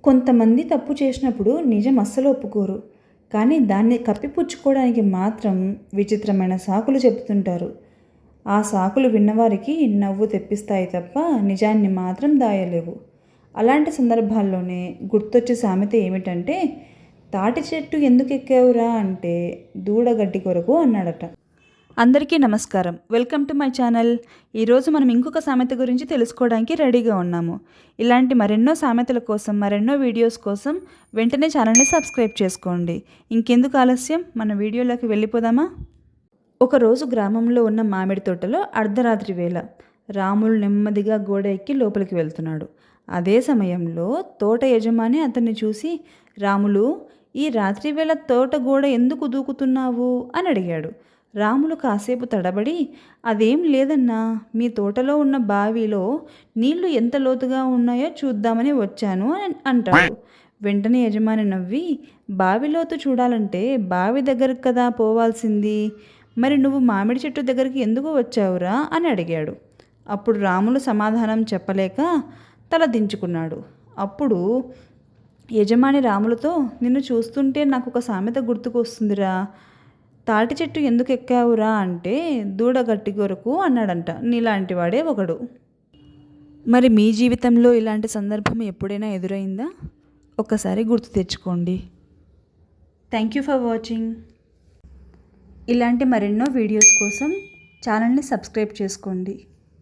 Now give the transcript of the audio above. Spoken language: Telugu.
కొంతమంది తప్పు చేసినప్పుడు నిజం అస్సలు ఒప్పుకోరు. కానీ దాన్ని కప్పిపుచ్చుకోవడానికి మాత్రం విచిత్రమైన సాకులు చెప్తుంటారు. ఆ సాకులు విన్నవారికి నవ్వు తెప్పిస్తాయి తప్ప నిజాన్ని మాత్రం దాయలేవు. అలాంటి సందర్భాల్లోనే గుర్తొచ్చే సామెత ఏమిటంటే, తాటి చెట్టు ఎందుకు ఎక్కావురా అంటే దూడగడ్డి కొరకు అన్నాడట. అందరికీ నమస్కారం. Welcome to my channel. ఈరోజు మనం ఇంకొక సామెత గురించి తెలుసుకోవడానికి రెడీగా ఉన్నాము. ఇలాంటి మరెన్నో సామెతల కోసం, మరెన్నో వీడియోస్ కోసం వెంటనే ఛానల్ని సబ్స్క్రైబ్ చేసుకోండి. ఇంకెందుకు ఆలస్యం, మన వీడియోలోకి వెళ్ళిపోదామా? ఒకరోజు గ్రామంలో ఉన్న మామిడి తోటలో అర్ధరాత్రి వేళ రాములు నెమ్మదిగా గోడ ఎక్కి లోపలికి వెళ్తున్నాడు. అదే సమయంలో తోట యజమాని అతన్ని చూసి, రాములు, ఈ రాత్రి వేళ తోట గోడ ఎందుకు దూకుతున్నావు అని అడిగాడు. రాములు కాసేపు తడబడి, అదేం లేదన్నా, మీ తోటలో ఉన్న బావిలో నీళ్లు ఎంత లోతుగా ఉన్నాయో చూద్దామని వచ్చాను అని అంటాడు. వెంటనే యజమాని నవ్వి, బావి లోతు చూడాలంటే బావి దగ్గరకు కదా పోవాల్సింది, మరి నువ్వు మామిడి చెట్టు దగ్గరికి ఎందుకు వచ్చావురా అని అడిగాడు. అప్పుడు రాములు సమాధానం చెప్పలేక తల దించుకున్నాడు. అప్పుడు యజమాని రాములతో, నిన్ను చూస్తుంటే నాకు ఒక సామెత గుర్తుకు వస్తుందిరా, తాటి చెట్టు ఎందుకు ఎక్కావురా అంటే దూడగట్టి కొరకు అన్నాడంట. నీలాంటి వాడే ఒకడు. మరి మీ జీవితంలో ఇలాంటి సందర్భం ఎప్పుడైనా ఎదురైందా? ఒక్కసారి గుర్తు తెచ్చుకోండి. Thank you for watching. ఇలాంటి మరెన్నో వీడియోస్ కోసం ఛానల్ని సబ్స్క్రైబ్ చేసుకోండి.